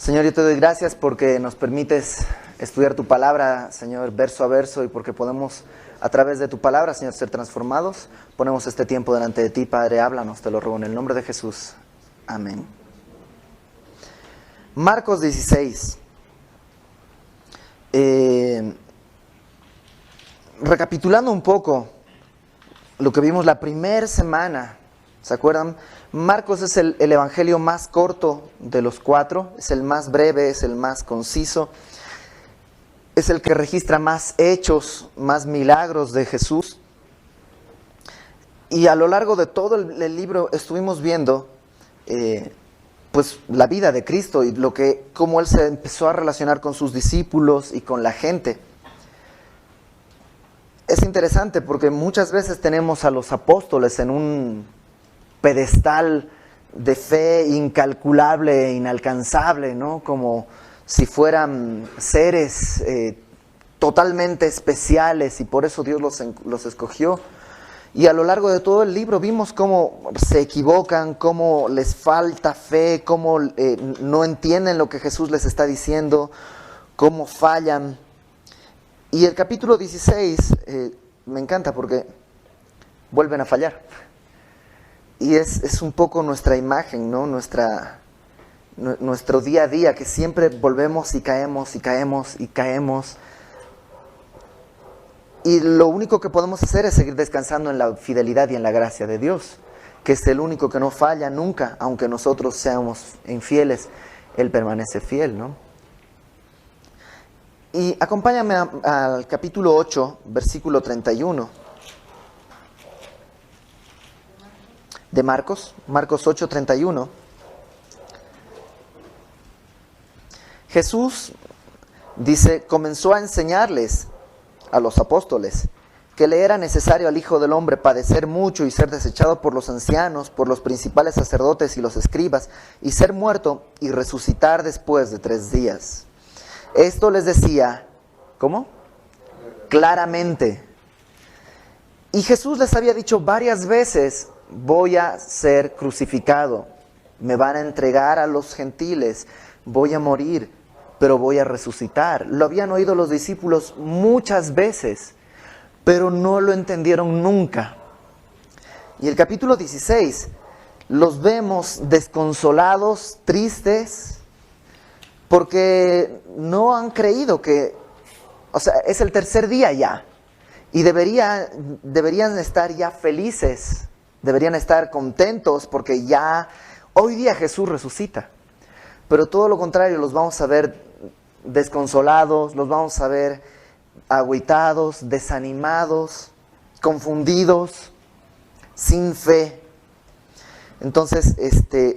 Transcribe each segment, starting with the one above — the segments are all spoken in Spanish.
Señor, yo te doy gracias porque nos permites estudiar tu palabra, Señor, verso a verso, y porque podemos, a través de tu palabra, Señor, ser transformados. Ponemos este tiempo delante de ti, Padre, háblanos, te lo ruego en el nombre de Jesús. Amén. Marcos 16. Recapitulando un poco lo que vimos la primera semana, ¿se acuerdan? Marcos es el evangelio más corto de los cuatro, es el más breve, es el más conciso, es el que registra más hechos, más milagros de Jesús. Y a lo largo de todo el libro estuvimos viendo pues la vida de Cristo y cómo Él se empezó a relacionar con sus discípulos y con la gente. Es interesante porque muchas veces tenemos a los apóstoles en un pedestal de fe incalculable e inalcanzable, ¿no? Como si fueran seres totalmente especiales, y por eso Dios los escogió. Y a lo largo de todo el libro vimos cómo se equivocan, cómo les falta fe, cómo no entienden lo que Jesús les está diciendo, cómo fallan. Y el capítulo 16 me encanta porque vuelven a fallar. Y es un poco nuestra imagen, ¿no? Nuestro día a día, que siempre volvemos y caemos y caemos y caemos. Y lo único que podemos hacer es seguir descansando en la fidelidad y en la gracia de Dios, que es el único que no falla nunca, aunque nosotros seamos infieles, Él permanece fiel, ¿no? Y acompáñame al capítulo 8, versículo 31. De Marcos 8, 31. Jesús, dice, comenzó a enseñarles a los apóstoles que le era necesario al Hijo del Hombre padecer mucho y ser desechado por los ancianos, por los principales sacerdotes y los escribas, y ser muerto y resucitar después de 3 días. Esto les decía, ¿cómo? Claramente. Y Jesús les había dicho varias veces: voy a ser crucificado, me van a entregar a los gentiles, voy a morir, pero voy a resucitar. Lo habían oído los discípulos muchas veces, pero no lo entendieron nunca. Y el capítulo 16, los vemos desconsolados, tristes, porque no han creído es el 3er día ya, y deberían estar ya felices. Deberían estar contentos porque ya hoy día Jesús resucita. Pero todo lo contrario, los vamos a ver desconsolados, los vamos a ver agüitados, desanimados, confundidos, sin fe. Entonces,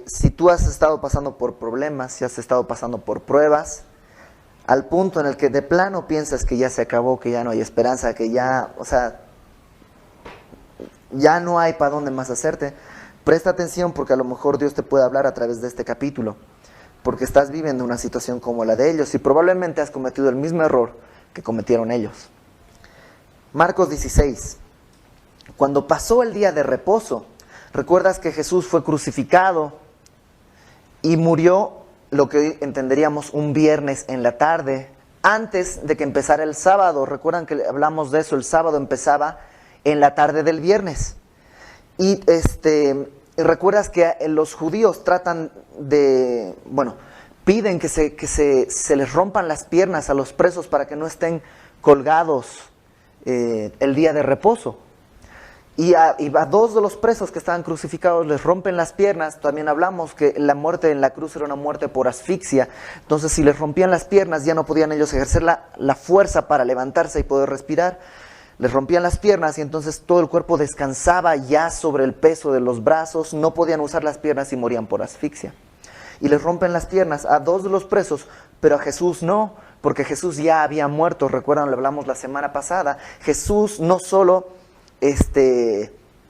si tú has estado pasando por problemas, si has estado pasando por pruebas, al punto en el que de plano piensas que ya se acabó, que ya no hay esperanza, que ya no hay para dónde más hacerte, presta atención, porque a lo mejor Dios te puede hablar a través de este capítulo, porque estás viviendo una situación como la de ellos y probablemente has cometido el mismo error que cometieron ellos. Marcos 16. Cuando pasó el día de reposo, recuerdas que Jesús fue crucificado y murió lo que hoy entenderíamos un viernes en la tarde, antes de que empezara el sábado. Recuerdan que hablamos de eso, el sábado empezaba en la tarde del viernes. Y recuerdas que los judíos piden que se les rompan las piernas a los presos para que no estén colgados el día de reposo. Y a 2 de los presos que estaban crucificados les rompen las piernas. También hablamos que la muerte en la cruz era una muerte por asfixia. Entonces, si les rompían las piernas, ya no podían ellos ejercer la fuerza para levantarse y poder respirar. Les rompían las piernas y entonces todo el cuerpo descansaba ya sobre el peso de los brazos, no podían usar las piernas y morían por asfixia. Y les rompen las piernas a 2 de los presos, pero a Jesús no, porque Jesús ya había muerto. Recuerdan, lo hablamos la semana pasada. Jesús no solo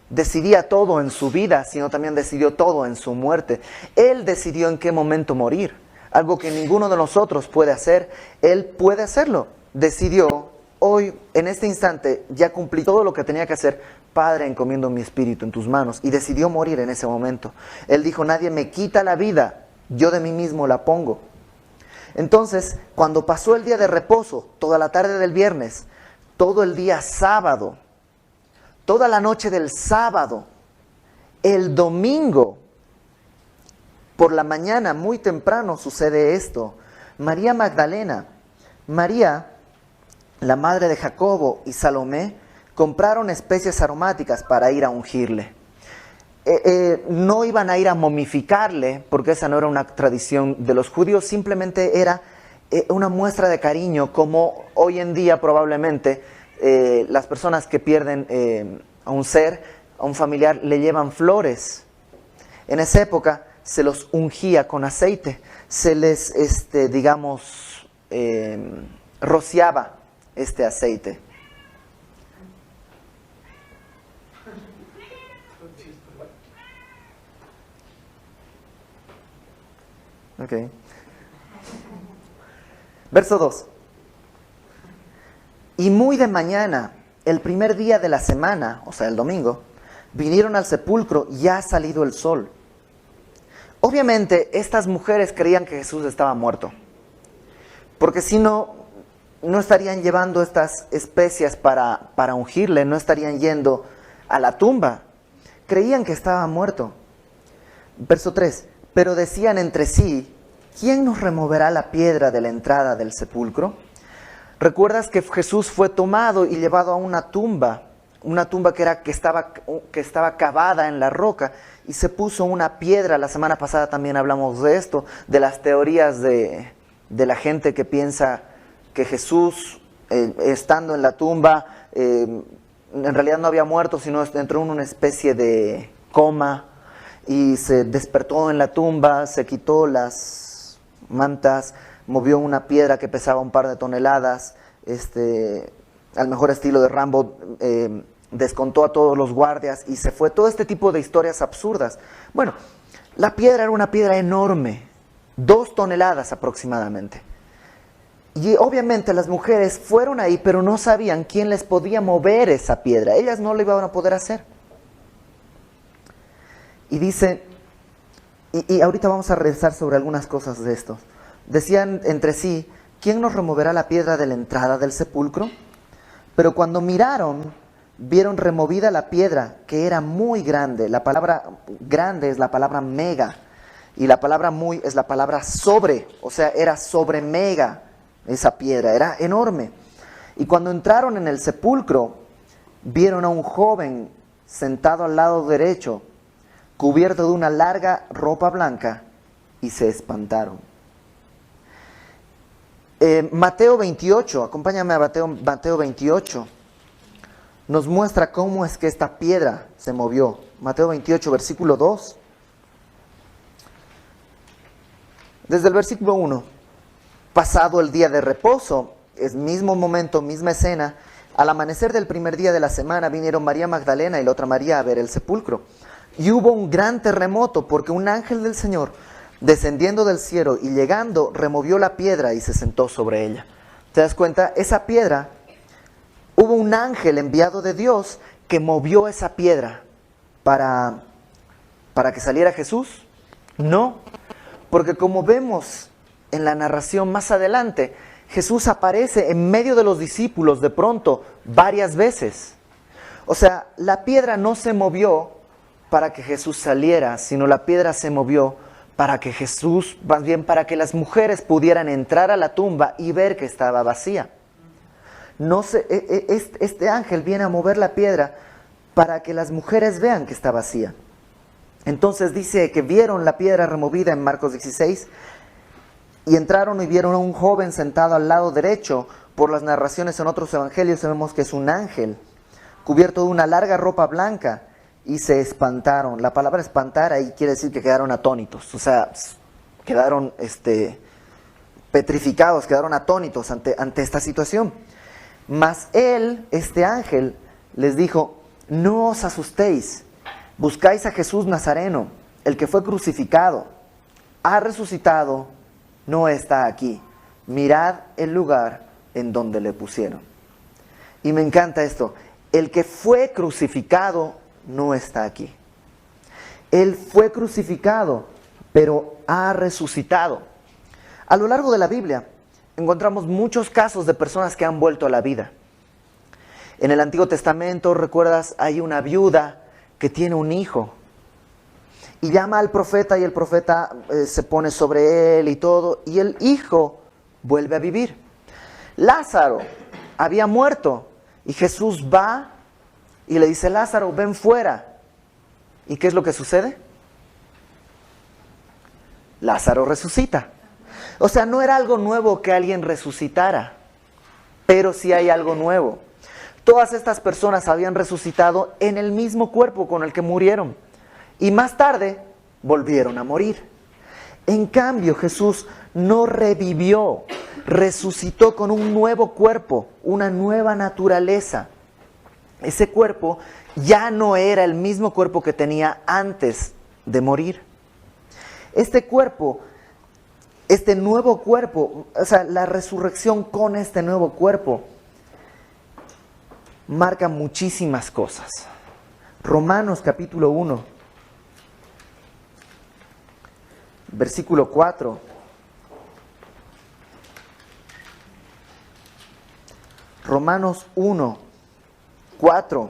decidía todo en su vida, sino también decidió todo en su muerte. Él decidió en qué momento morir, algo que ninguno de nosotros puede hacer. Él puede hacerlo. Decidió: hoy, en este instante, ya cumplí todo lo que tenía que hacer. Padre, encomiendo mi espíritu en tus manos. Y decidió morir en ese momento. Él dijo: nadie me quita la vida, yo de mí mismo la pongo. Entonces, cuando pasó el día de reposo, toda la tarde del viernes, todo el día sábado, toda la noche del sábado, el domingo, por la mañana, muy temprano, sucede esto. María Magdalena, María, la madre de Jacobo, y Salomé compraron especias aromáticas para ir a ungirle. No iban a ir a momificarle, porque esa no era una tradición de los judíos, simplemente era una muestra de cariño, como hoy en día probablemente las personas que pierden a un ser, a un familiar, le llevan flores. En esa época se los ungía con aceite, se les, rociaba este aceite. Okay. Verso 2. Y muy de mañana, el primer día de la semana, o sea, el domingo, vinieron al sepulcro ya ha salido el sol. Obviamente, estas mujeres creían que Jesús estaba muerto, porque si no, no estarían llevando estas especias para ungirle, no estarían yendo a la tumba. Creían que estaba muerto. Verso 3. Pero decían entre sí, ¿quién nos removerá la piedra de la entrada del sepulcro? ¿Recuerdas que Jesús fue tomado y llevado a una tumba que estaba cavada en la roca, y se puso una piedra? La semana pasada también hablamos de esto, de las teorías de la gente que piensa que Jesús, estando en la tumba, en realidad no había muerto, sino entró en una especie de coma, y se despertó en la tumba, se quitó las mantas, movió una piedra que pesaba un par de toneladas, al mejor estilo de Rambo, descontó a todos los guardias y se fue. Todo este tipo de historias absurdas. Bueno, la piedra era una piedra enorme, 2 toneladas aproximadamente. Y obviamente las mujeres fueron ahí, pero no sabían quién les podía mover esa piedra. Ellas no lo iban a poder hacer. Y dice, y ahorita vamos a revisar sobre algunas cosas de esto. Decían entre sí, ¿quién nos removerá la piedra de la entrada del sepulcro? Pero cuando miraron, vieron removida la piedra, que era muy grande. La palabra grande es la palabra mega, y la palabra muy es la palabra sobre, o sea, era sobre mega esa piedra, era enorme. Y cuando entraron en el sepulcro, vieron a un joven sentado al lado derecho, cubierto de una larga ropa blanca, y se espantaron. Mateo 28, acompáñame a Mateo 28, nos muestra cómo es que esta piedra se movió. Mateo 28, versículo 2. Desde el versículo 1, pasado el día de reposo, es mismo momento, misma escena, al amanecer del primer día de la semana vinieron María Magdalena y la otra María a ver el sepulcro. Y hubo un gran terremoto, porque un ángel del Señor, descendiendo del cielo y llegando, removió la piedra y se sentó sobre ella. ¿Te das cuenta? Esa piedra, hubo un ángel enviado de Dios que movió esa piedra para que saliera Jesús. No, porque como vemos en la narración más adelante, Jesús aparece en medio de los discípulos de pronto varias veces. O sea, la piedra no se movió para que Jesús saliera, sino la piedra se movió para que Jesús, más bien para que las mujeres pudieran entrar a la tumba y ver que estaba vacía. Este ángel viene a mover la piedra para que las mujeres vean que está vacía. Entonces dice que vieron la piedra removida en Marcos 16, y entraron y vieron a un joven sentado al lado derecho. Por las narraciones en otros evangelios sabemos que es un ángel, cubierto de una larga ropa blanca, y se espantaron. La palabra espantar ahí quiere decir que quedaron atónitos, o sea, quedaron petrificados, quedaron atónitos ante esta situación. Mas él, este ángel, les dijo, no os asustéis, buscáis a Jesús Nazareno, el que fue crucificado, ha resucitado, no está aquí, mirad el lugar en donde le pusieron. Y me encanta esto, el que fue crucificado no está aquí. Él fue crucificado, pero ha resucitado. A lo largo de la Biblia encontramos muchos casos de personas que han vuelto a la vida. En el Antiguo Testamento, recuerdas, hay una viuda que tiene un hijo y llama al profeta y el profeta se pone sobre él y todo, y el hijo vuelve a vivir. Lázaro había muerto y Jesús va y le dice: Lázaro, ven fuera. ¿Y qué es lo que sucede? Lázaro resucita. O sea, no era algo nuevo que alguien resucitara, pero sí hay algo nuevo. Todas estas personas habían resucitado en el mismo cuerpo con el que murieron y más tarde volvieron a morir. En cambio, Jesús no revivió, resucitó con un nuevo cuerpo, una nueva naturaleza. Ese cuerpo ya no era el mismo cuerpo que tenía antes de morir. Este cuerpo, este nuevo cuerpo, o sea, la resurrección con este nuevo cuerpo, marca muchísimas cosas. Romanos capítulo 1, versículo 4. Romanos 1, 4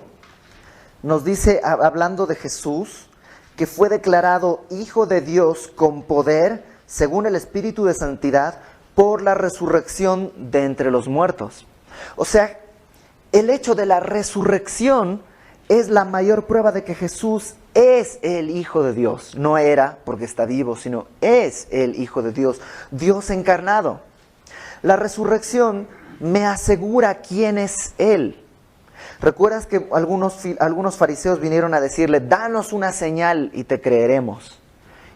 nos dice, hablando de Jesús, que fue declarado Hijo de Dios con poder, según el Espíritu de Santidad, por la resurrección de entre los muertos. O sea, el hecho de la resurrección es la mayor prueba de que Jesús es el Hijo de Dios. No era porque está vivo, sino es el Hijo de Dios, Dios encarnado. La resurrección me asegura quién es Él. ¿Recuerdas que algunos fariseos vinieron a decirle: danos una señal y te creeremos?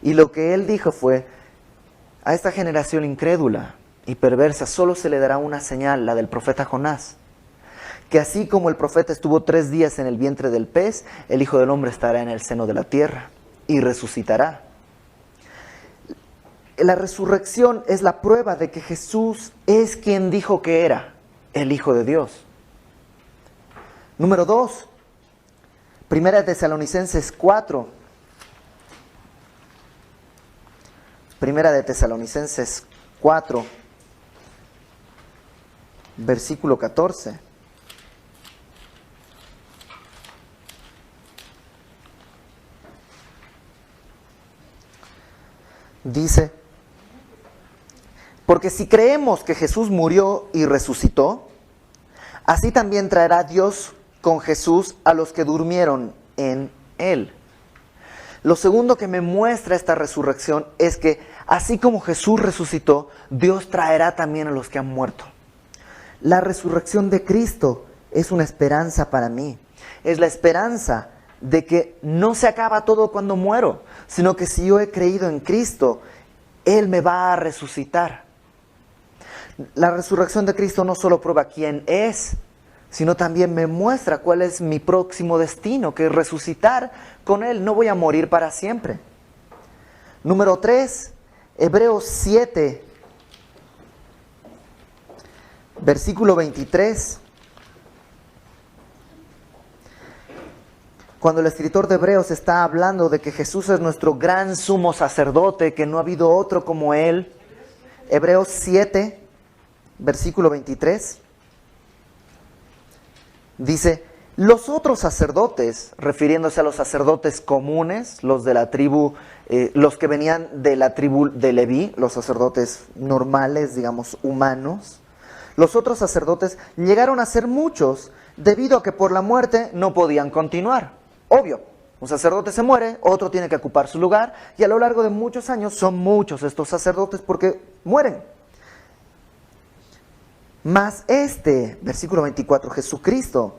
Y lo que Él dijo fue: a esta generación incrédula y perversa solo se le dará una señal, la del profeta Jonás. Que así como el profeta estuvo 3 días en el vientre del pez, el Hijo del Hombre estará en el seno de la tierra y resucitará. La resurrección es la prueba de que Jesús es quien dijo que era, el Hijo de Dios. Número 2, Primera de Tesalonicenses 4. Primera de Tesalonicenses 4, versículo 14. Dice: porque si creemos que Jesús murió y resucitó, así también traerá Dios con Jesús a los que durmieron en Él. Lo segundo que me muestra esta resurrección es que así como Jesús resucitó, Dios traerá también a los que han muerto. La resurrección de Cristo es una esperanza para mí. Es la esperanza de que no se acaba todo cuando muero, sino que si yo he creído en Cristo, Él me va a resucitar. La resurrección de Cristo no solo prueba quién es, sino también me muestra cuál es mi próximo destino, que es resucitar con Él. No voy a morir para siempre. Número 3, Hebreos 7, versículo 23. Cuando el escritor de Hebreos está hablando de que Jesús es nuestro gran sumo sacerdote, que no ha habido otro como Él. Hebreos 7, versículo 23. Dice: los otros sacerdotes, refiriéndose a los sacerdotes comunes, los de la tribu, los que venían de la tribu de Leví, los sacerdotes normales, digamos, humanos. Los otros sacerdotes llegaron a ser muchos debido a que por la muerte no podían continuar. Obvio, un sacerdote se muere, otro tiene que ocupar su lugar, y a lo largo de muchos años son muchos estos sacerdotes porque mueren. Mas versículo 24, Jesucristo,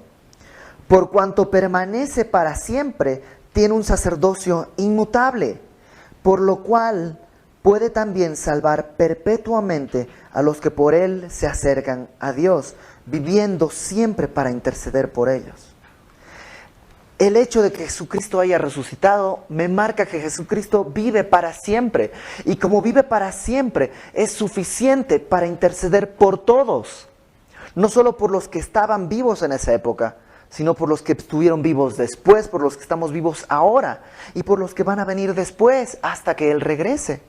por cuanto permanece para siempre, tiene un sacerdocio inmutable, por lo cual puede también salvar perpetuamente a los que por Él se acercan a Dios, viviendo siempre para interceder por ellos. El hecho de que Jesucristo haya resucitado me marca que Jesucristo vive para siempre. Y como vive para siempre, es suficiente para interceder por todos. No solo por los que estaban vivos en esa época, sino por los que estuvieron vivos después, por los que estamos vivos ahora y por los que van a venir después hasta que Él regrese.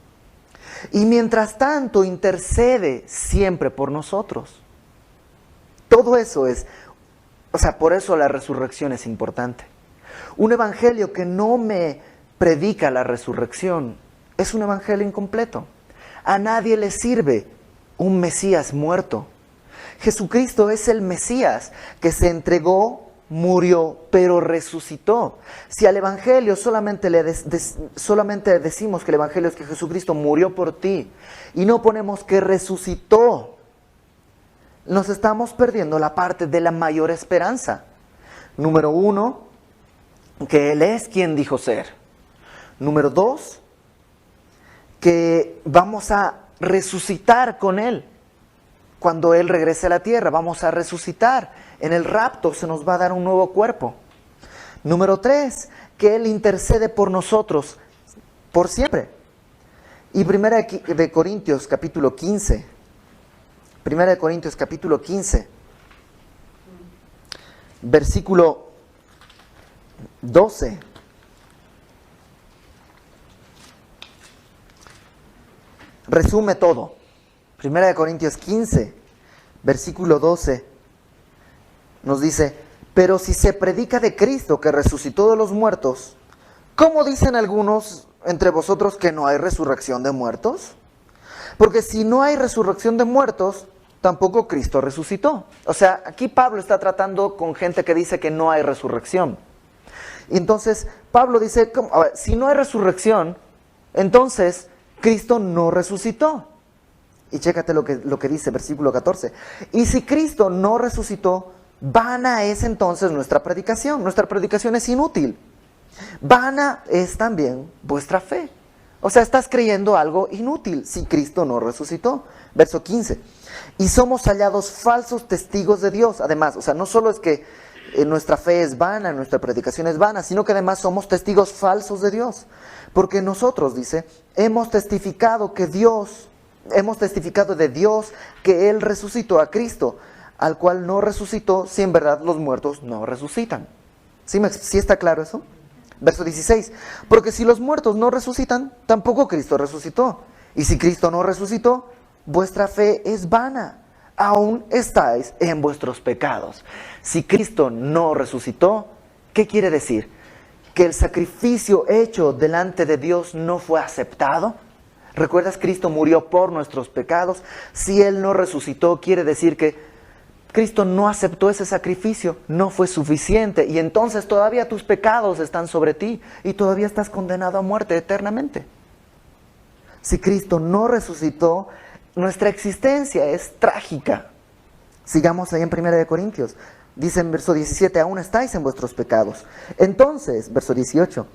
Y mientras tanto intercede siempre por nosotros. Todo eso es, por eso la resurrección es importante. Un evangelio que no me predica la resurrección es un evangelio incompleto. A nadie le sirve un Mesías muerto. Jesucristo es el Mesías que se entregó, murió, pero resucitó. Si al evangelio solamente decimos que el evangelio es que Jesucristo murió por ti y no ponemos que resucitó, nos estamos perdiendo la parte de la mayor esperanza. Número 1, que Él es quien dijo ser. Número 2, que vamos a resucitar con Él. Cuando Él regrese a la tierra, vamos a resucitar. En el rapto se nos va a dar un nuevo cuerpo. Número 3, que Él intercede por nosotros por siempre. Y 1 de Corintios capítulo 15. 1 de Corintios capítulo 15, versículo 12. Resume todo. 1 de Corintios 15, versículo 12, nos dice: pero si se predica de Cristo que resucitó de los muertos, ¿cómo dicen algunos entre vosotros que no hay resurrección de muertos? Porque si no hay resurrección de muertos, tampoco Cristo resucitó. Aquí Pablo está tratando con gente que dice que no hay resurrección. Y entonces Pablo dice, si no hay resurrección, entonces Cristo no resucitó. Y chécate lo que dice, versículo 14. Y si Cristo no resucitó, vana es entonces nuestra predicación. Nuestra predicación es inútil. Vana es también vuestra fe. Estás creyendo algo inútil si Cristo no resucitó. Verso 15. Y somos hallados falsos testigos de Dios. Además, no solo es que nuestra fe es vana, nuestra predicación es vana, sino que además somos testigos falsos de Dios. Porque nosotros, dice, hemos testificado de Dios que Él resucitó a Cristo, al cual no resucitó si en verdad los muertos no resucitan. ¿Sí está claro eso? Verso 16. Porque si los muertos no resucitan, tampoco Cristo resucitó. Y si Cristo no resucitó, vuestra fe es vana, aún estáis en vuestros pecados. Si Cristo no resucitó, ¿qué quiere decir? ¿Que el sacrificio hecho delante de Dios no fue aceptado? ¿Recuerdas? Cristo murió por nuestros pecados. Si Él no resucitó, quiere decir que Cristo no aceptó ese sacrificio, no fue suficiente, y entonces todavía tus pecados están sobre ti y todavía estás condenado a muerte eternamente. Si Cristo no resucitó, nuestra existencia es trágica. Sigamos ahí en 1 de Corintios. Dice en verso 17, aún estáis en vuestros pecados. Entonces, verso 18,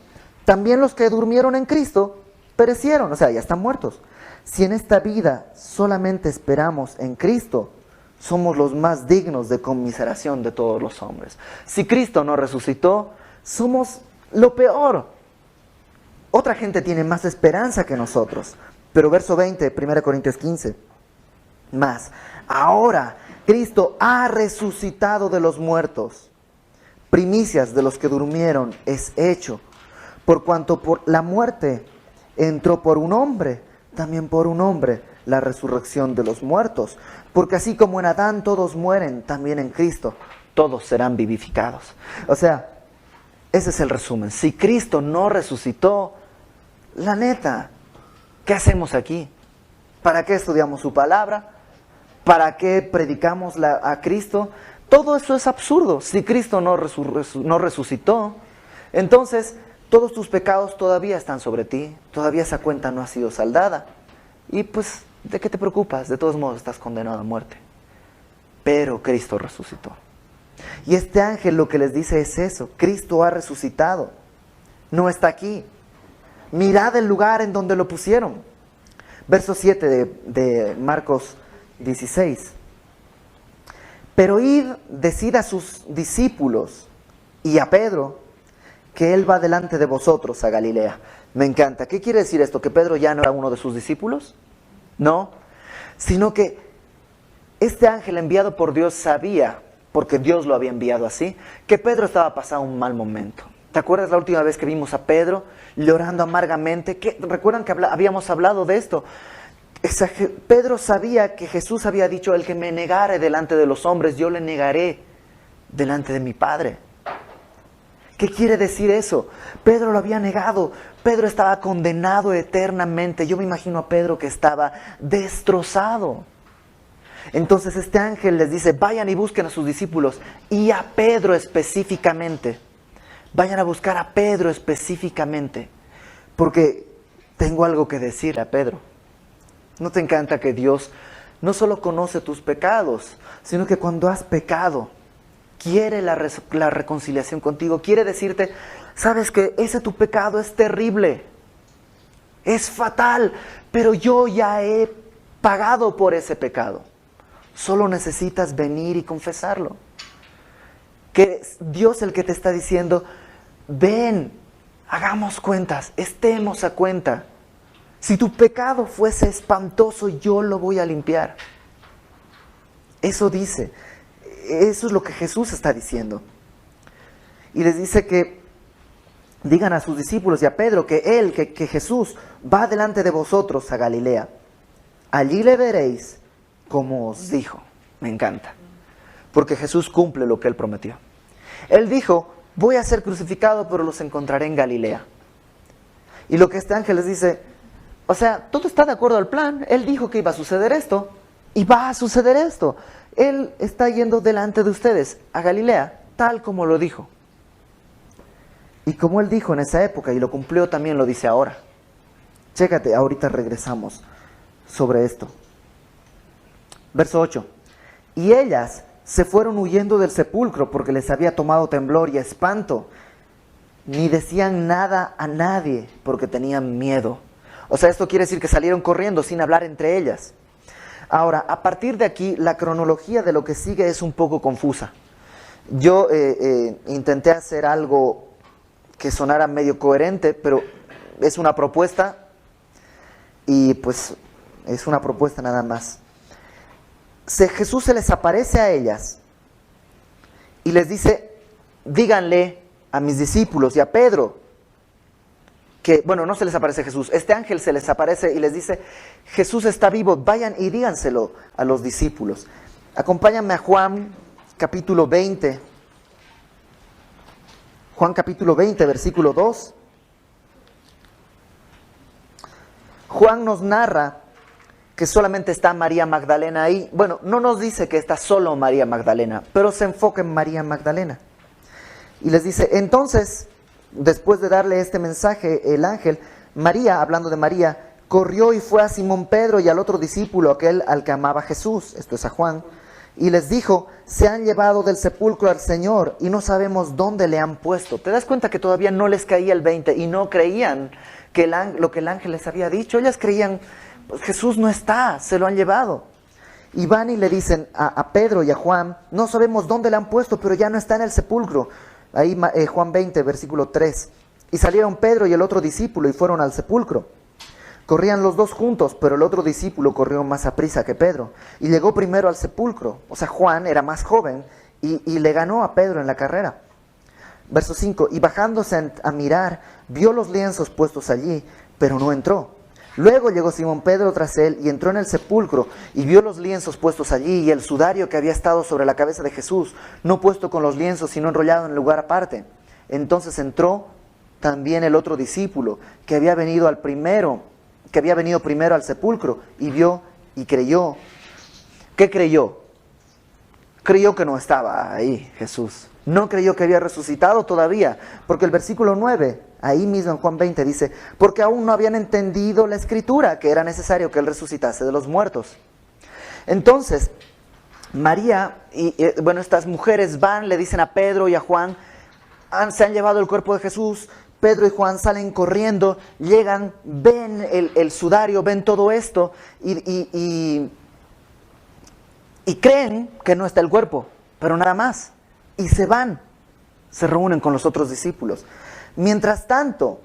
también los que durmieron en Cristo perecieron, ya están muertos. Si en esta vida solamente esperamos en Cristo, somos los más dignos de conmiseración de todos los hombres. Si Cristo no resucitó, somos lo peor. Otra gente tiene más esperanza que nosotros. Pero verso 20, 1 Corintios 15, más. Ahora Cristo ha resucitado de los muertos. Primicias de los que durmieron es hecho. Por cuanto por la muerte entró por un hombre, también por un hombre la resurrección de los muertos. Porque así como en Adán todos mueren, también en Cristo todos serán vivificados. Ese es el resumen. Si Cristo no resucitó, la neta, ¿qué hacemos aquí? ¿Para qué estudiamos su palabra? ¿Para qué predicamos a Cristo? Todo eso es absurdo. Si Cristo no resucitó, entonces todos tus pecados todavía están sobre ti. Todavía esa cuenta no ha sido saldada. Y pues, ¿de qué te preocupas? De todos modos estás condenado a muerte. Pero Cristo resucitó. Y este ángel lo que les dice es eso. Cristo ha resucitado. No está aquí. Mirad el lugar en donde lo pusieron. Verso 7 de Marcos 16. Pero id, decid a sus discípulos y a Pedro que Él va delante de vosotros a Galilea. Me encanta. ¿Qué quiere decir esto? ¿Que Pedro ya no era uno de sus discípulos? No. Sino que este ángel enviado por Dios sabía, porque Dios lo había enviado así, que Pedro estaba pasando un mal momento. ¿Te acuerdas la última vez que vimos a Pedro llorando amargamente? ¿Recuerdan que habíamos hablado de esto? Pedro sabía que Jesús había dicho: el que me negare delante de los hombres, yo le negaré delante de mi Padre. ¿Qué quiere decir eso? Pedro lo había negado. Pedro estaba condenado eternamente. Yo me imagino a Pedro que estaba destrozado. Entonces este ángel les dice: vayan y busquen a sus discípulos, y a Pedro específicamente. Vayan a buscar a Pedro específicamente, porque tengo algo que decirle a Pedro. ¿No te encanta que Dios no solo conoce tus pecados, sino que cuando has pecado, quiere la reconciliación contigo? Quiere decirte: sabes que ese tu pecado es terrible, es fatal, pero yo ya he pagado por ese pecado. Solo necesitas venir y confesarlo. Que es Dios el que te está diciendo: ven, hagamos cuentas, estemos a cuenta. Si tu pecado fuese espantoso, yo lo voy a limpiar. Eso dice, eso es lo que Jesús está diciendo. Y les dice que digan a sus discípulos y a Pedro que Jesús va delante de vosotros a Galilea. Allí le veréis como os dijo. Me encanta, porque Jesús cumple lo que Él prometió. Él dijo: voy a ser crucificado, pero los encontraré en Galilea. Y lo que este ángel les dice, o sea, todo está de acuerdo al plan. Él dijo que iba a suceder esto, y va a suceder esto. Él está yendo delante de ustedes a Galilea, tal como lo dijo. Y como Él dijo en esa época, y lo cumplió, también lo dice ahora. Chécate, ahorita regresamos sobre esto. Verso 8. Y ellas se fueron huyendo del sepulcro, porque les había tomado temblor y espanto. Ni decían nada a nadie, porque tenían miedo. O sea, esto quiere decir que salieron corriendo sin hablar entre ellas. Ahora, a partir de aquí, la cronología de lo que sigue es un poco confusa. Yo intenté hacer algo que sonara medio coherente, pero es una propuesta, y pues es una propuesta nada más. Jesús se les aparece a ellas y les dice: díganle a mis discípulos y a Pedro que, bueno, no se les aparece Jesús, este ángel se les aparece y les dice: Jesús está vivo, vayan y díganselo a los discípulos. Acompáñame a Juan capítulo 20. Juan capítulo 20, versículo 2. Juan nos narra que solamente está María Magdalena ahí. Bueno, no nos dice que está solo María Magdalena, pero se enfoca en María Magdalena. Y les dice: entonces, después de darle este mensaje, el ángel, María, hablando de María, corrió y fue a Simón Pedro y al otro discípulo, aquel al que amaba Jesús, esto es a Juan, y les dijo: se han llevado del sepulcro al Señor y no sabemos dónde le han puesto. ¿Te das cuenta que todavía no les caía el 20 y no creían que lo que el ángel les había dicho? Ellas creían: pues Jesús no está, se lo han llevado. Y van y le dicen a Pedro y a Juan: no sabemos dónde le han puesto, pero ya no está en el sepulcro. Ahí Juan 20, versículo 3. Y salieron Pedro y el otro discípulo y fueron al sepulcro. Corrían los dos juntos, pero el otro discípulo corrió más aprisa que Pedro y llegó primero al sepulcro. O sea, Juan era más joven y le ganó a Pedro en la carrera. Verso 5. Y bajándose a mirar, vio los lienzos puestos allí, pero no entró. Luego llegó Simón Pedro tras él y entró en el sepulcro y vio los lienzos puestos allí y el sudario que había estado sobre la cabeza de Jesús, no puesto con los lienzos, sino enrollado en lugar aparte. Entonces entró también el otro discípulo que había venido primero al sepulcro, y vio y creyó. ¿Qué creyó? Creyó que no estaba ahí Jesús. No creyó que había resucitado todavía, porque el versículo 9, ahí mismo en Juan 20 dice: porque aún no habían entendido la escritura, que era necesario que Él resucitase de los muertos. Entonces, María y estas mujeres van, le dicen a Pedro y a Juan: se han llevado el cuerpo de Jesús. Pedro y Juan salen corriendo, llegan, ven el sudario, ven todo esto y creen que no está el cuerpo, pero nada más. Y se van, se reúnen con los otros discípulos. Mientras tanto,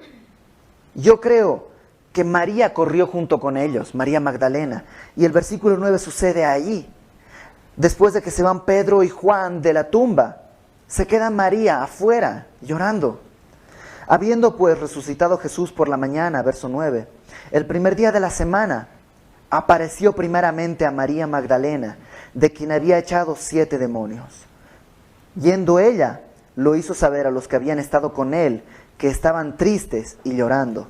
yo creo que María corrió junto con ellos, María Magdalena, y el versículo 9 sucede allí. Después de que se van Pedro y Juan de la tumba, se queda María afuera llorando. Habiendo pues resucitado Jesús por la mañana, verso 9, el primer día de la semana, apareció primeramente a María Magdalena, de quien había echado 7 demonios. Yendo ella, lo hizo saber a los que habían estado con él, que estaban tristes y llorando.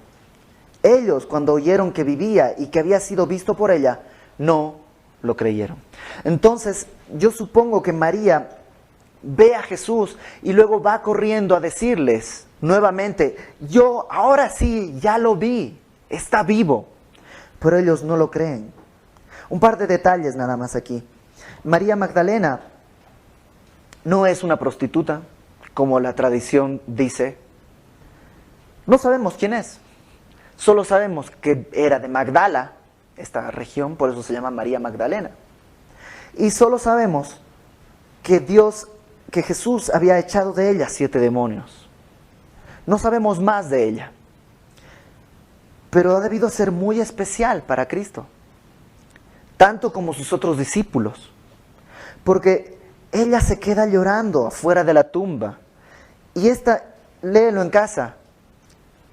Ellos, cuando oyeron que vivía y que había sido visto por ella, no lo creyeron. Entonces, yo supongo que María ve a Jesús y luego va corriendo a decirles nuevamente, yo ahora sí, ya lo vi, está vivo. Pero ellos no lo creen. Un par de detalles nada más aquí. María Magdalena no es una prostituta, como la tradición dice. No sabemos quién es. Solo sabemos que era de Magdala, esta región, por eso se llama María Magdalena. Y solo sabemos que Jesús había echado de ella 7 demonios. No sabemos más de ella. Pero ha debido ser muy especial para Cristo, tanto como sus otros discípulos, porque ella se queda llorando afuera de la tumba. Y léelo en casa.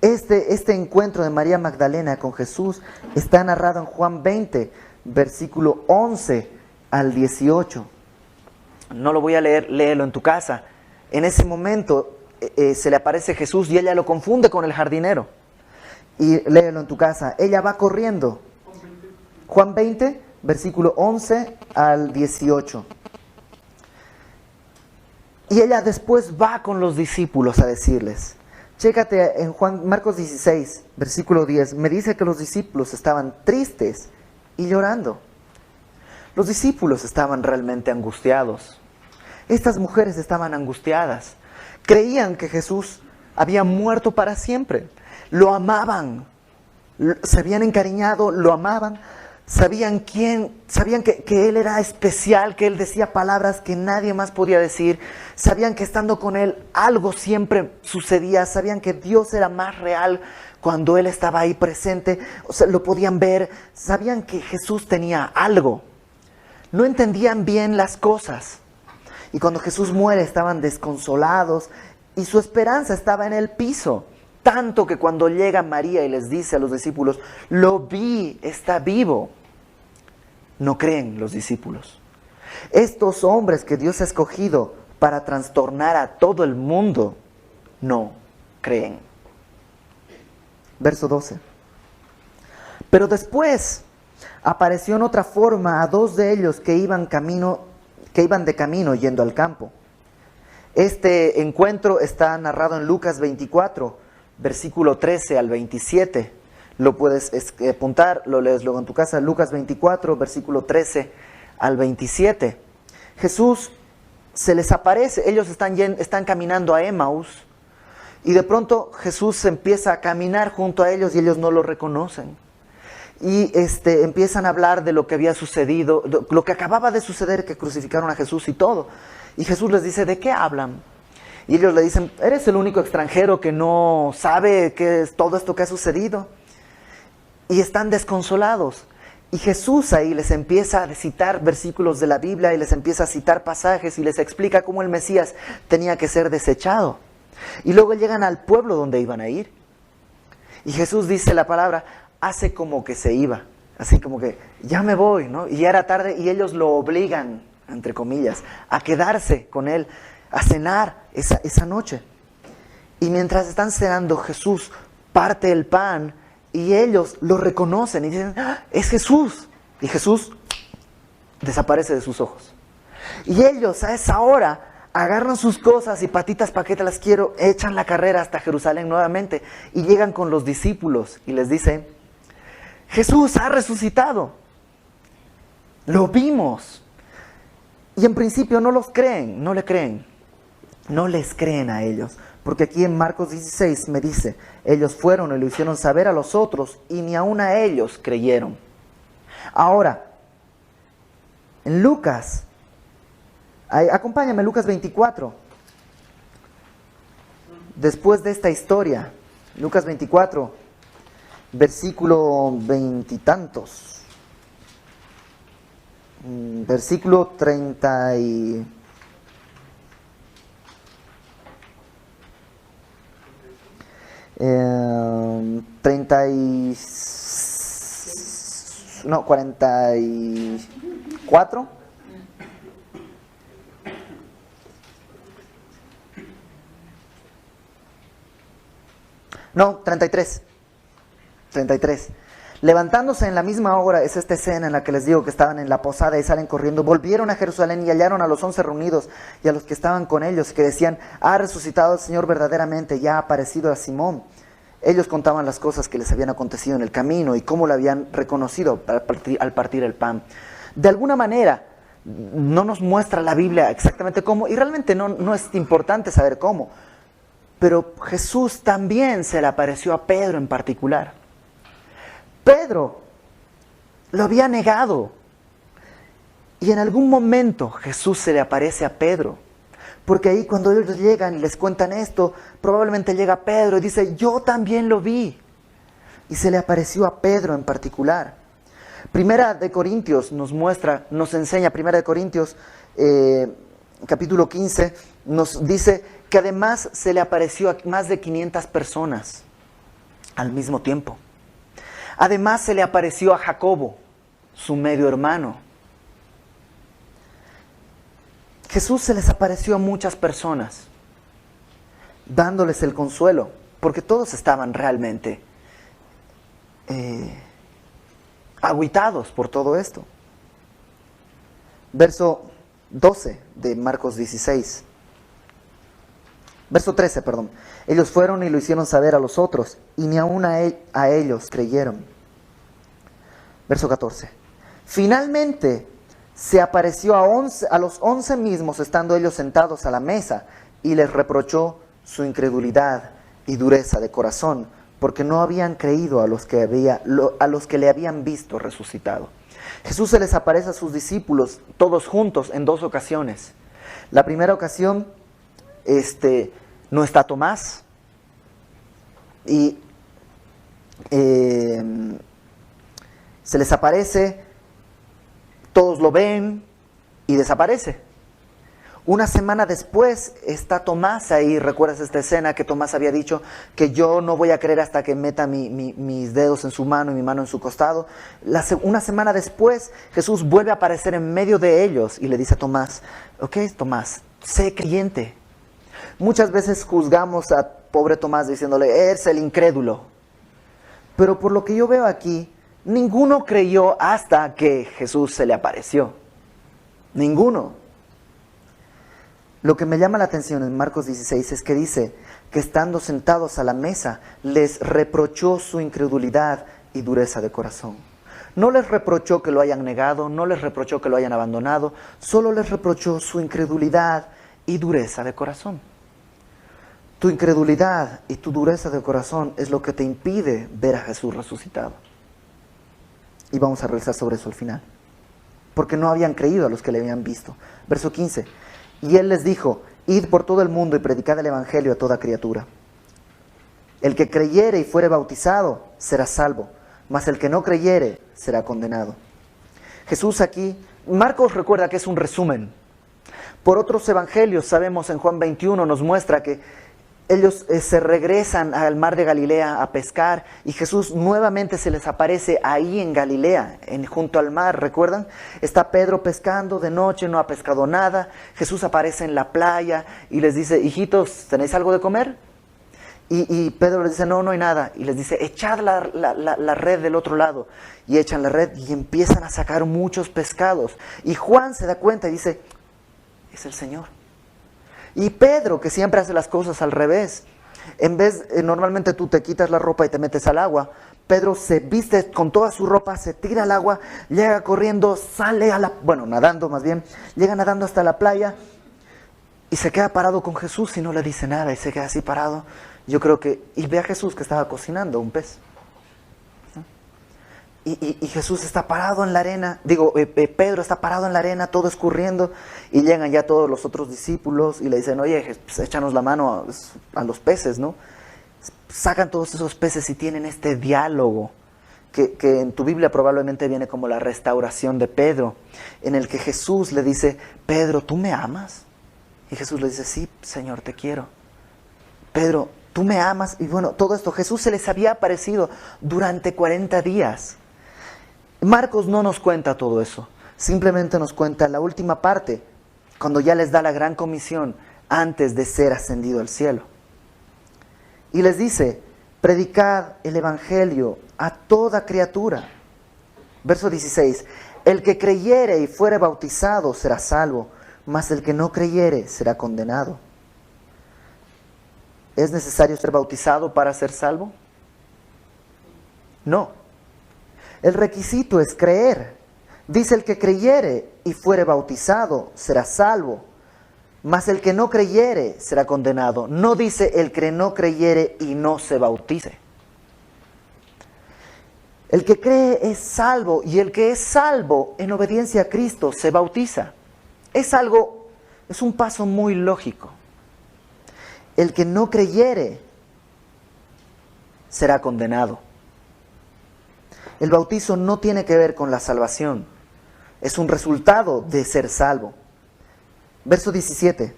Este encuentro de María Magdalena con Jesús está narrado en Juan 20, versículo 11 al 18. No lo voy a leer, léelo en tu casa. En ese momento se le aparece Jesús y ella lo confunde con el jardinero. Y léelo en tu casa. Ella va corriendo. Juan 20, versículo 11 al 18. Y ella después va con los discípulos a decirles. Chécate en Marcos 16, versículo 10. Me dice que los discípulos estaban tristes y llorando. Los discípulos estaban realmente angustiados. Estas mujeres estaban angustiadas. Creían que Jesús había muerto para siempre. Lo amaban. Se habían encariñado, lo amaban. Sabían que Él era especial, que Él decía palabras que nadie más podía decir. Sabían que estando con Él algo siempre sucedía. Sabían que Dios era más real cuando Él estaba ahí presente. O sea, lo podían ver. Sabían que Jesús tenía algo. No entendían bien las cosas. Y cuando Jesús muere estaban desconsolados y su esperanza estaba en el piso. Tanto que cuando llega María y les dice a los discípulos, lo vi, está vivo, no creen los discípulos. Estos hombres que Dios ha escogido para trastornar a todo el mundo, no creen. Verso 12. Pero después apareció en otra forma a 2 de ellos que iban de camino yendo al campo. Este encuentro está narrado en Lucas 24, versículo 13 al 27. Lo puedes apuntar, lo lees luego en tu casa. Lucas 24, versículo 13 al 27. Jesús se les aparece. Ellos están caminando a Emaús. Y de pronto Jesús empieza a caminar junto a ellos y ellos no lo reconocen. Y empiezan a hablar de lo que había sucedido, lo que acababa de suceder, que crucificaron a Jesús y todo. Y Jesús les dice, ¿de qué hablan? Y ellos le dicen, eres el único extranjero que no sabe qué es todo esto que ha sucedido. Y están desconsolados. Y Jesús ahí les empieza a citar versículos de la Biblia y les empieza a citar pasajes y les explica cómo el Mesías tenía que ser desechado. Y luego llegan al pueblo donde iban a ir. Y Jesús dice la palabra, hace como que se iba. Así como que, ya me voy, ¿no? Y ya era tarde y ellos lo obligan, entre comillas, a quedarse con él, a cenar esa noche. Y mientras están cenando, Jesús parte el pan y ellos lo reconocen y dicen, ¡ah, es Jesús! Y Jesús desaparece de sus ojos. Y ellos a esa hora agarran sus cosas y patitas, ¿para qué te las quiero? Echan la carrera hasta Jerusalén nuevamente y llegan con los discípulos y les dicen, Jesús ha resucitado. Lo vimos. Y en principio no los creen, no le creen. No les creen a ellos, porque aquí en Marcos 16 me dice, ellos fueron y lo hicieron saber a los otros y ni aun a ellos creyeron. Ahora, en Lucas, acompáñame, Lucas 24, después de esta historia, Lucas 24, versículo 20 y tantos, versículo 30 y... 44. No, 33. Levantándose en la misma hora, es esta escena en la que les digo que estaban en la posada y salen corriendo, volvieron a Jerusalén y hallaron a los 11 reunidos y a los que estaban con ellos, que decían: ha resucitado el Señor verdaderamente, ya ha aparecido a Simón. Ellos contaban las cosas que les habían acontecido en el camino y cómo lo habían reconocido al partir el pan. De alguna manera, no nos muestra la Biblia exactamente cómo, y realmente no es importante saber cómo, pero Jesús también se le apareció a Pedro en particular. Pedro lo había negado y en algún momento Jesús se le aparece a Pedro, porque ahí cuando ellos llegan y les cuentan esto, probablemente llega Pedro y dice: yo también lo vi, y se le apareció a Pedro en particular. Primera de Corintios nos enseña, Primera de Corintios capítulo 15, nos dice que además se le apareció a más de 500 personas al mismo tiempo. Además se le apareció a Jacobo, su medio hermano. Jesús se les apareció a muchas personas, dándoles el consuelo, porque todos estaban realmente agüitados por todo esto. Verso 12 de Marcos 16. Verso 13, perdón. Ellos fueron y lo hicieron saber a los otros, y ni aun a ellos creyeron. Verso 14. Finalmente se apareció a los 11 mismos, estando ellos sentados a la mesa, y les reprochó su incredulidad y dureza de corazón, porque no habían creído a los que le habían visto resucitado. Jesús se les aparece a sus discípulos todos juntos en 2 ocasiones. La primera ocasión, no está Tomás, y se les aparece, todos lo ven y desaparece. Una semana después está Tomás ahí. ¿Recuerdas esta escena que Tomás había dicho que yo no voy a creer hasta que meta mis dedos en su mano y mi mano en su costado? Una semana después Jesús vuelve a aparecer en medio de ellos y le dice a Tomás: ok, Tomás, sé creyente. Muchas veces juzgamos a pobre Tomás diciéndole: eres el incrédulo. Pero por lo que yo veo aquí, ninguno creyó hasta que Jesús se le apareció. Ninguno. Lo que me llama la atención en Marcos 16 es que dice que estando sentados a la mesa, les reprochó su incredulidad y dureza de corazón. No les reprochó que lo hayan negado, no les reprochó que lo hayan abandonado, solo les reprochó su incredulidad y dureza de corazón. Tu incredulidad y tu dureza de corazón es lo que te impide ver a Jesús resucitado. Y vamos a revisar sobre eso al final. Porque no habían creído a los que le habían visto. Verso 15. Y él les dijo: id por todo el mundo y predicad el evangelio a toda criatura. El que creyere y fuere bautizado será salvo, mas el que no creyere será condenado. Jesús aquí, Marcos recuerda que es un resumen. Por otros evangelios sabemos, en Juan 21 nos muestra que ellos se regresan al mar de Galilea a pescar y Jesús nuevamente se les aparece ahí en Galilea, junto al mar. ¿Recuerdan? Está Pedro pescando de noche, no ha pescado nada. Jesús aparece en la playa y les dice: hijitos, ¿tenéis algo de comer? Y Pedro les dice: no hay nada. Y les dice: echad la red del otro lado. Y echan la red y empiezan a sacar muchos pescados. Y Juan se da cuenta y dice: es el Señor. Y Pedro, que siempre hace las cosas al revés, normalmente tú te quitas la ropa y te metes al agua, Pedro se viste con toda su ropa, se tira al agua, llega corriendo, nadando más bien, llega nadando hasta la playa y se queda parado con Jesús y no le dice nada y se queda así parado. Yo creo que, y ve a Jesús que estaba cocinando un pez. Y Jesús está parado en la arena, Pedro está parado en la arena, todo escurriendo, y llegan ya todos los otros discípulos y le dicen: oye, pues échanos la mano a los peces, ¿no? Sacan todos esos peces y tienen este diálogo, que en tu Biblia probablemente viene como la restauración de Pedro, en el que Jesús le dice: Pedro, ¿tú me amas? Y Jesús le dice: sí, Señor, te quiero. Pedro, tú me amas. Y bueno, todo esto, Jesús se les había aparecido durante 40 días. Marcos no nos cuenta todo eso, simplemente nos cuenta la última parte, cuando ya les da la gran comisión antes de ser ascendido al cielo. Y les dice, predicad el evangelio a toda criatura. Verso 16, el que creyere y fuere bautizado será salvo, mas el que no creyere será condenado. ¿Es necesario ser bautizado para ser salvo? No. El requisito es creer. Dice, el que creyere y fuere bautizado será salvo, mas el que no creyere será condenado. No dice el que no creyere y no se bautice. El que cree es salvo, y el que es salvo en obediencia a Cristo se bautiza. Es un paso muy lógico. El que no creyere será condenado. El bautizo no tiene que ver con la salvación, es un resultado de ser salvo. Verso 17,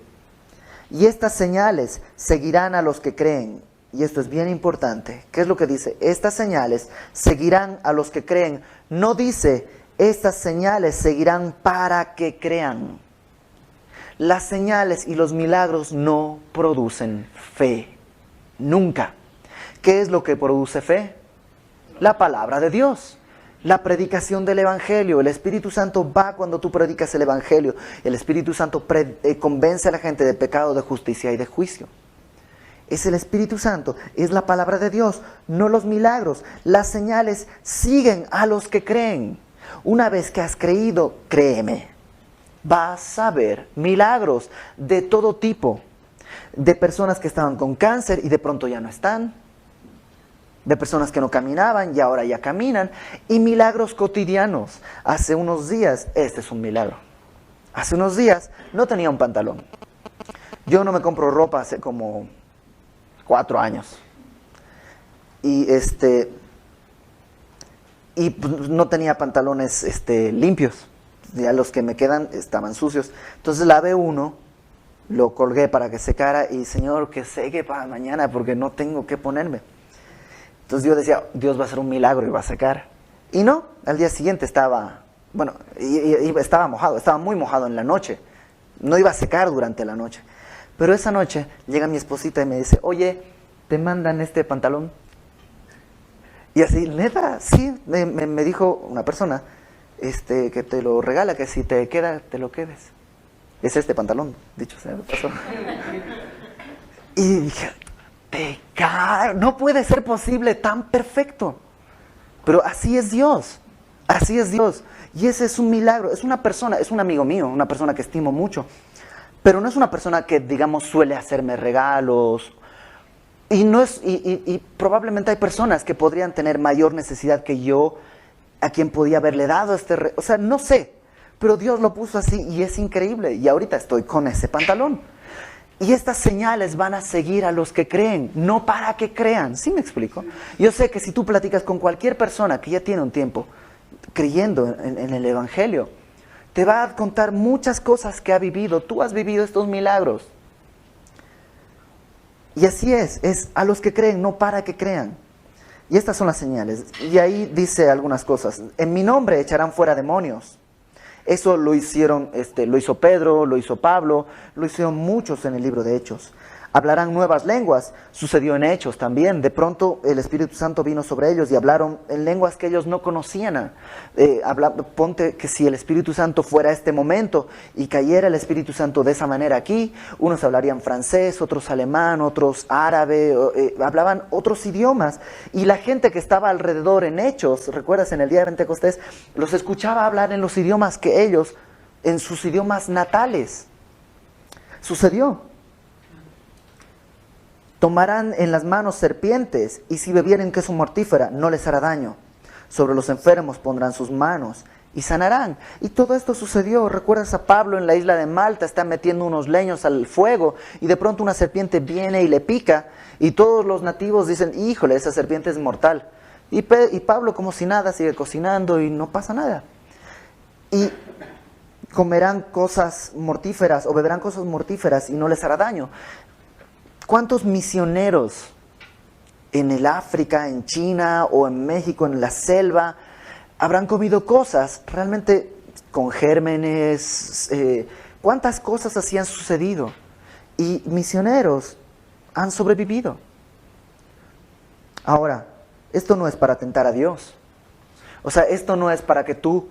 y estas señales seguirán a los que creen. Y esto es bien importante. ¿Qué es lo que dice? Estas señales seguirán a los que creen. No dice, estas señales seguirán para que crean. Las señales y los milagros no producen fe. Nunca. ¿Qué es lo que produce fe? La palabra de Dios. La predicación del Evangelio. El Espíritu Santo va cuando tú predicas el Evangelio. El Espíritu Santo convence a la gente de pecado, de justicia y de juicio. Es el Espíritu Santo, es la palabra de Dios, no los milagros. Las señales siguen a los que creen. Una vez que has creído, créeme, vas a ver milagros de todo tipo. De personas que estaban con cáncer y de pronto ya no están. De personas que no caminaban y ahora ya caminan. Y milagros cotidianos. Hace unos días, este es un milagro. Hace unos días no tenía un pantalón. Yo no me compro ropa hace como 4 años. Y no tenía pantalones limpios. Ya los que me quedan estaban sucios. Entonces lavé uno, lo colgué para que secara y Señor, que seque para mañana porque no tengo que ponerme. Entonces yo decía, Dios va a hacer un milagro y va a secar. Y no, al día siguiente estaba mojado, estaba muy mojado en la noche. No iba a secar durante la noche. Pero esa noche llega mi esposita y me dice, oye, ¿te mandan este pantalón? Y así, neta, sí, me dijo una persona que te lo regala, que si te queda, te lo quedes. Es este pantalón, dicho sea de paso. Y dije, no puede ser posible tan perfecto. Pero así es Dios, así es Dios. Y ese es un milagro, es una persona, es un amigo mío, una persona que estimo mucho. Pero no es una persona que, digamos, suele hacerme regalos. Y probablemente hay personas que podrían tener mayor necesidad que yo, a quien podía haberle dado o sea, no sé. Pero Dios lo puso así y es increíble. Y ahorita estoy con ese pantalón. Y estas señales van a seguir a los que creen, no para que crean. ¿Sí me explico? Yo sé que si tú platicas con cualquier persona que ya tiene un tiempo creyendo en el Evangelio, te va a contar muchas cosas que ha vivido. Tú has vivido estos milagros. Y así es a los que creen, no para que crean. Y estas son las señales. Y ahí dice algunas cosas. En mi nombre echarán fuera demonios. Eso lo hicieron, lo hizo Pedro, lo hizo Pablo, lo hicieron muchos en el libro de Hechos. Hablarán nuevas lenguas, sucedió en Hechos también. De pronto el Espíritu Santo vino sobre ellos y hablaron en lenguas que ellos no conocían. Ponte que si el Espíritu Santo fuera este momento y cayera el Espíritu Santo de esa manera aquí, unos hablarían francés, otros alemán, otros árabe, hablaban otros idiomas. Y la gente que estaba alrededor en Hechos, recuerdas en el día de Pentecostés, los escuchaba hablar en los idiomas que ellos, en sus idiomas natales. Sucedió. Tomarán en las manos serpientes, y si bebieren queso mortífera, no les hará daño. Sobre los enfermos pondrán sus manos y sanarán. Y todo esto sucedió. ¿Recuerdas a Pablo en la isla de Malta? Está metiendo unos leños al fuego y de pronto una serpiente viene y le pica. Y todos los nativos dicen, híjole, esa serpiente es mortal. Y Pablo, como si nada, sigue cocinando y no pasa nada. Y comerán cosas mortíferas o beberán cosas mortíferas y no les hará daño. ¿Cuántos misioneros en el África, en China o en México, en la selva, habrán comido cosas realmente con gérmenes? ¿Cuántas cosas así han sucedido? Y misioneros han sobrevivido. Ahora, esto no es para tentar a Dios. O sea, esto no es para que tú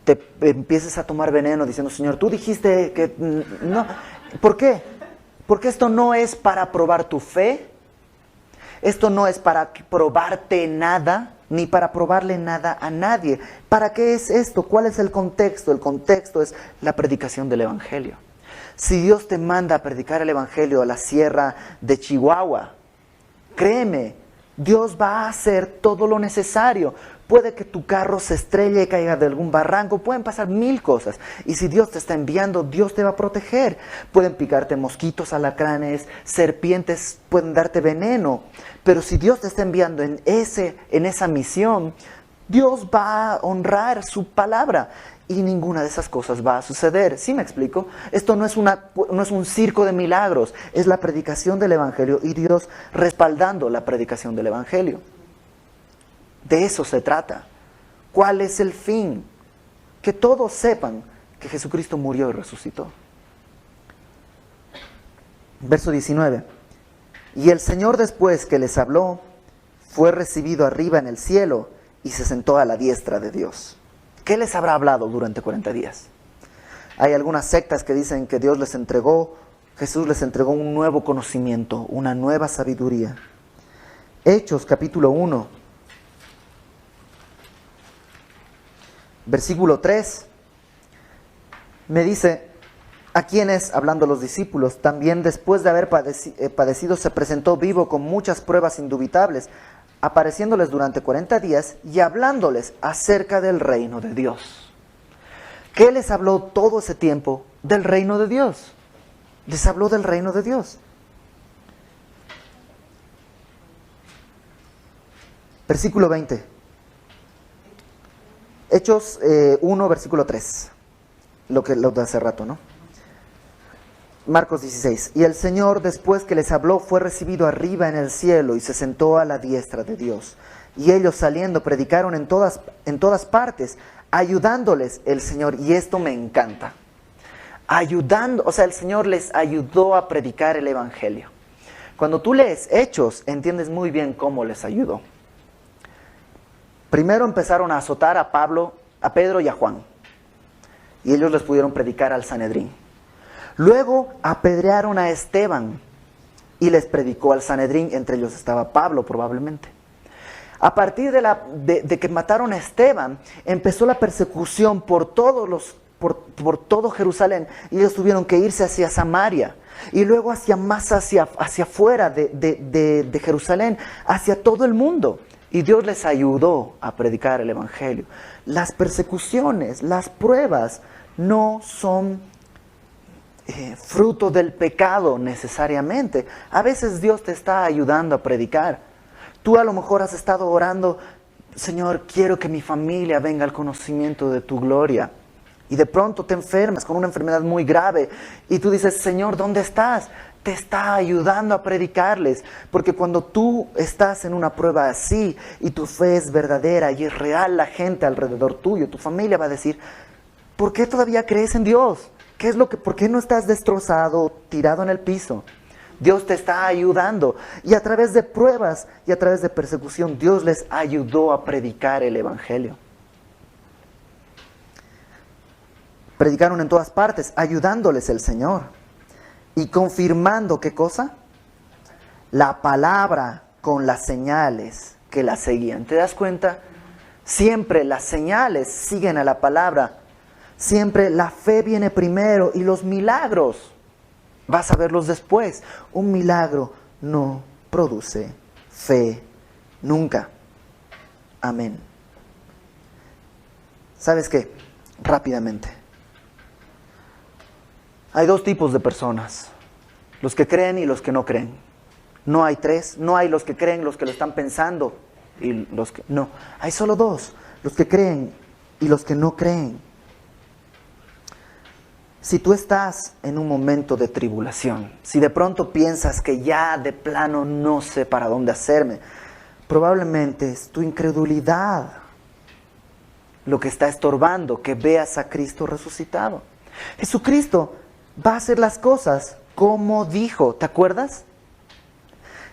te empieces a tomar veneno diciendo, Señor, tú dijiste que... No. ¿Por qué? Porque esto no es para probar tu fe. Esto no es para probarte nada, ni para probarle nada a nadie. ¿Para qué es esto? ¿Cuál es el contexto? El contexto es la predicación del Evangelio. Si Dios te manda a predicar el Evangelio a la sierra de Chihuahua, créeme, Dios va a hacer todo lo necesario. Puede que tu carro se estrelle y caiga de algún barranco, pueden pasar 1000 cosas. Y si Dios te está enviando, Dios te va a proteger. Pueden picarte mosquitos, alacranes, serpientes, pueden darte veneno. Pero si Dios te está enviando en esa misión, Dios va a honrar su palabra. Y ninguna de esas cosas va a suceder. ¿Sí me explico? Esto no es un circo de milagros, es la predicación del Evangelio y Dios respaldando la predicación del Evangelio. De eso se trata. ¿Cuál es el fin? Que todos sepan que Jesucristo murió y resucitó. Verso 19. Y el Señor, después que les habló, fue recibido arriba en el cielo y se sentó a la diestra de Dios. ¿Qué les habrá hablado durante 40 días? Hay algunas sectas que dicen que Jesús les entregó un nuevo conocimiento, una nueva sabiduría. Hechos capítulo 1, versículo 3, me dice, a quienes, hablando los discípulos, también después de haber padecido, se presentó vivo con muchas pruebas indubitables, apareciéndoles durante 40 días y hablándoles acerca del reino de Dios. ¿Qué les habló todo ese tiempo? Del reino de Dios. Les habló del reino de Dios. Versículo 20. Hechos 1, versículo 3. Lo de hace rato, ¿no? Marcos 16. Y el Señor, después que les habló, fue recibido arriba en el cielo y se sentó a la diestra de Dios. Y ellos saliendo predicaron en todas partes, ayudándoles el Señor. Y esto me encanta. El Señor les ayudó a predicar el Evangelio. Cuando tú lees Hechos, entiendes muy bien cómo les ayudó. Primero empezaron a azotar a Pedro y a Juan. Y ellos les pudieron predicar al Sanedrín. Luego apedrearon a Esteban y les predicó al Sanedrín, entre ellos estaba Pablo probablemente. A partir de que mataron a Esteban, empezó la persecución por todo Jerusalén, y ellos tuvieron que irse hacia Samaria, y luego hacia afuera de Jerusalén, hacia todo el mundo. Y Dios les ayudó a predicar el Evangelio. Las persecuciones, las pruebas, no son fruto del pecado necesariamente. A veces Dios te está ayudando a predicar. Tú a lo mejor has estado orando, Señor, quiero que mi familia venga al conocimiento de tu gloria. Y de pronto te enfermas con una enfermedad muy grave. Y tú dices, Señor, ¿dónde estás? Te está ayudando a predicarles. Porque cuando tú estás en una prueba así y tu fe es verdadera y es real, la gente alrededor tuyo, tu familia va a decir, ¿por qué todavía crees en Dios? ¿Por qué no estás destrozado, tirado en el piso? Dios te está ayudando. Y a través de pruebas y a través de persecución, Dios les ayudó a predicar el Evangelio. Predicaron en todas partes, ayudándoles el Señor. Y confirmando, ¿qué cosa? La palabra con las señales que la seguían. ¿Te das cuenta? Siempre las señales siguen a la palabra. Siempre la fe viene primero y los milagros vas a verlos después. Un milagro no produce fe nunca. Amén. ¿Sabes qué? Rápidamente. Hay dos tipos de personas. Los que creen y los que no creen. No hay tres. No hay los que creen, los que lo están pensando y los que no. Hay solo dos. Los que creen y los que no creen. Si tú estás en un momento de tribulación, si de pronto piensas que ya de plano no sé para dónde hacerme, probablemente es tu incredulidad lo que está estorbando que veas a Cristo resucitado. Jesucristo va a hacer las cosas como dijo, ¿te acuerdas?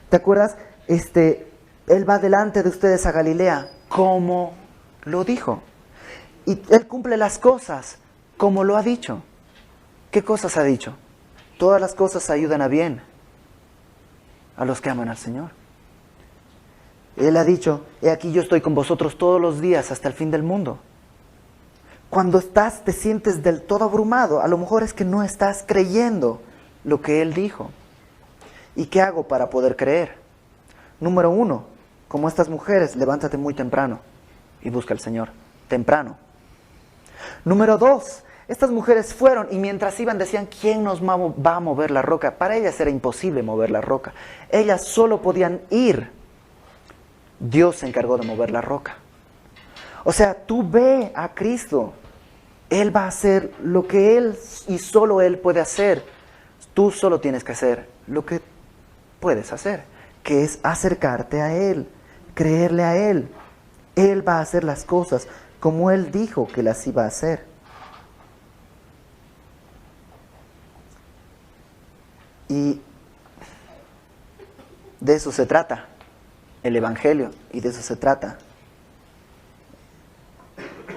¿Te acuerdas? Él va delante de ustedes a Galilea, como lo dijo. Y Él cumple las cosas como lo ha dicho. ¿Qué cosas ha dicho? Todas las cosas ayudan a bien a los que aman al Señor. Él ha dicho, he aquí yo estoy con vosotros todos los días hasta el fin del mundo. Cuando te sientes del todo abrumado, a lo mejor es que no estás creyendo lo que Él dijo. ¿Y qué hago para poder creer? Número 1, como estas mujeres, levántate muy temprano y busca al Señor, temprano. Número 2, estas mujeres fueron y mientras iban decían, ¿quién nos va a mover la roca? Para ellas era imposible mover la roca. Ellas solo podían ir. Dios se encargó de mover la roca. O sea, tú ve a Cristo. Él va a hacer lo que Él y solo Él puede hacer. Tú solo tienes que hacer lo que puedes hacer, que es acercarte a Él, creerle a Él. Él va a hacer las cosas como Él dijo que las iba a hacer. Y de eso se trata el Evangelio, y de eso se trata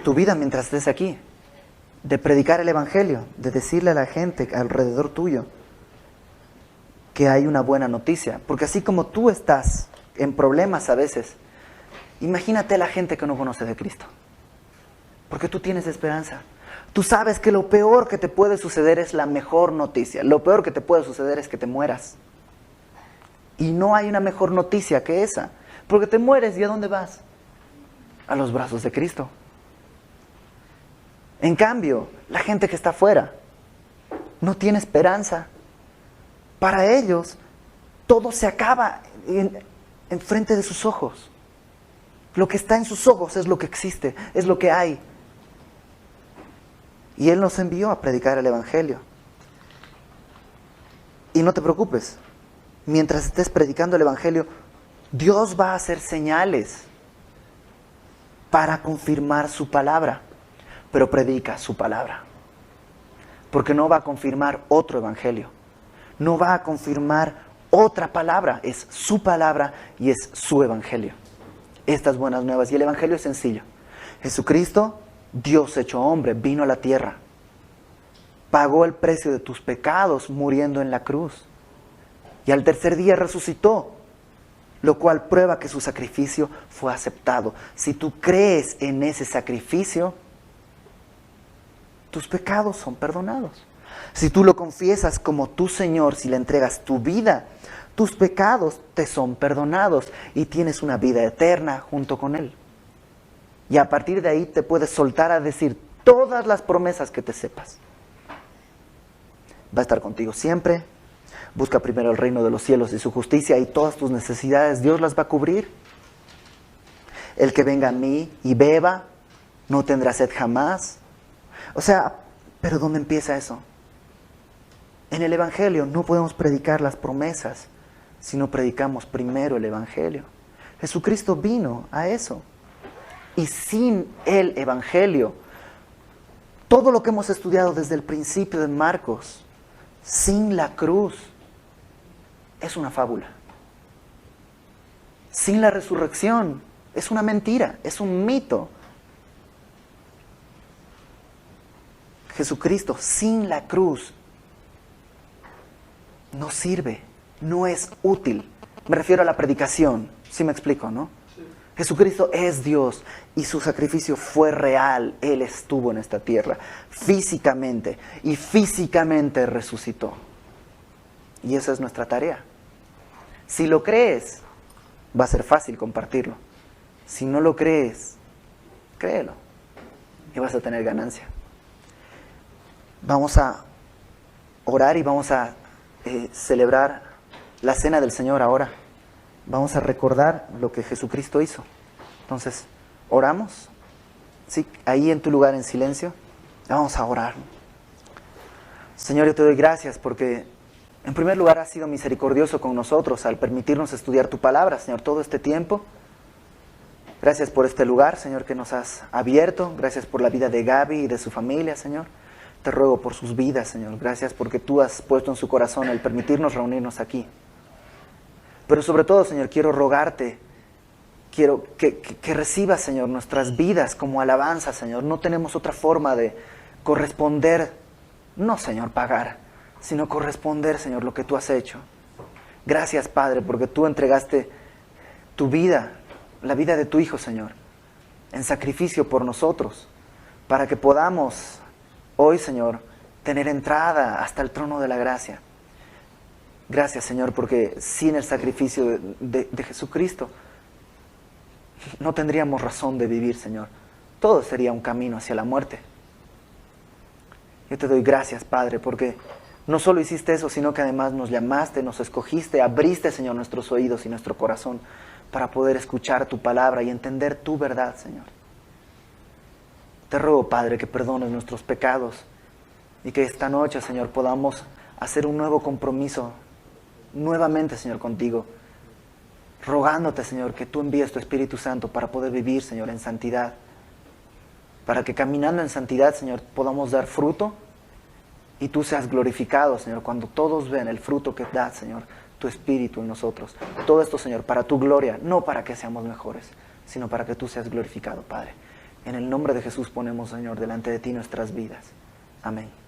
tu vida mientras estés aquí, de predicar el Evangelio, de decirle a la gente alrededor tuyo que hay una buena noticia. Porque así como tú estás en problemas a veces, imagínate a la gente que no conoce de Cristo. Porque tú tienes esperanza. Tú sabes que lo peor que te puede suceder es la mejor noticia. Lo peor que te puede suceder es que te mueras. Y no hay una mejor noticia que esa. Porque te mueres, ¿y a dónde vas? A los brazos de Cristo. En cambio, la gente que está afuera no tiene esperanza. Para ellos, todo se acaba en frente de sus ojos. Lo que está en sus ojos es lo que existe, es lo que hay. Y Él nos envió a predicar el Evangelio. Y no te preocupes, mientras estés predicando el Evangelio, Dios va a hacer señales para confirmar su palabra. Pero predica su palabra. Porque no va a confirmar otro Evangelio. No va a confirmar otra palabra. Es su palabra y es su Evangelio. Estas buenas nuevas. Y el Evangelio es sencillo. Jesucristo, Dios hecho hombre, vino a la tierra. Pagó el precio de tus pecados muriendo en la cruz. Y al tercer día resucitó. Lo cual prueba que su sacrificio fue aceptado. Si tú crees en ese sacrificio, tus pecados son perdonados. Si tú lo confiesas como tu Señor, si le entregas tu vida, tus pecados te son perdonados y tienes una vida eterna junto con Él. Y a partir de ahí te puedes soltar a decir todas las promesas que te sepas. Va a estar contigo siempre. Busca primero el reino de los cielos y su justicia y todas tus necesidades Dios las va a cubrir. El que venga a mí y beba, no tendrá sed jamás. O sea, ¿pero dónde empieza eso? En el Evangelio no podemos predicar las promesas si no predicamos primero el Evangelio. Jesucristo vino a eso. Y sin el Evangelio, todo lo que hemos estudiado desde el principio de Marcos, sin la cruz, es una fábula. Sin la resurrección, es una mentira, es un mito. Jesucristo sin la cruz no sirve, no es útil. Me refiero a la predicación, ¿sí me explico, no? Sí. Jesucristo es Dios y su sacrificio fue real. Él estuvo en esta tierra físicamente y físicamente resucitó. Y esa es nuestra tarea. Si lo crees, va a ser fácil compartirlo. Si no lo crees, créelo y vas a tener ganancia. Vamos a orar y vamos a celebrar la cena del Señor ahora. Vamos a recordar lo que Jesucristo hizo. Entonces, oramos. ¿Sí? Ahí en tu lugar en silencio, vamos a orar. Señor, yo te doy gracias porque, en primer lugar, has sido misericordioso con nosotros al permitirnos estudiar tu palabra, Señor, todo este tiempo. Gracias por este lugar, Señor, que nos has abierto. Gracias por la vida de Gaby y de su familia, Señor. Te ruego por sus vidas, Señor. Gracias porque tú has puesto en su corazón el permitirnos reunirnos aquí. Pero sobre todo, Señor, quiero rogarte, quiero que recibas, Señor, nuestras vidas como alabanza, Señor. No tenemos otra forma de corresponder, no, Señor, pagar, sino corresponder, Señor, lo que tú has hecho. Gracias, Padre, porque tú entregaste tu vida, la vida de tu Hijo, Señor, en sacrificio por nosotros, para que podamos hoy, Señor, tener entrada hasta el trono de la gracia. Gracias, Señor, porque sin el sacrificio de Jesucristo no tendríamos razón de vivir, Señor. Todo sería un camino hacia la muerte. Yo te doy gracias, Padre, porque no solo hiciste eso, sino que además nos llamaste, nos escogiste, abriste, Señor, nuestros oídos y nuestro corazón para poder escuchar tu palabra y entender tu verdad, Señor. Te ruego, Padre, que perdones nuestros pecados y que esta noche, Señor, podamos hacer un nuevo compromiso nuevamente, Señor, contigo, rogándote, Señor, que tú envíes tu Espíritu Santo para poder vivir, Señor, en santidad, para que caminando en santidad, Señor, podamos dar fruto y tú seas glorificado, Señor, cuando todos ven el fruto que da, Señor, tu Espíritu en nosotros. Todo esto, Señor, para tu gloria, no para que seamos mejores, sino para que tú seas glorificado, Padre. En el nombre de Jesús ponemos, Señor, delante de ti nuestras vidas. Amén.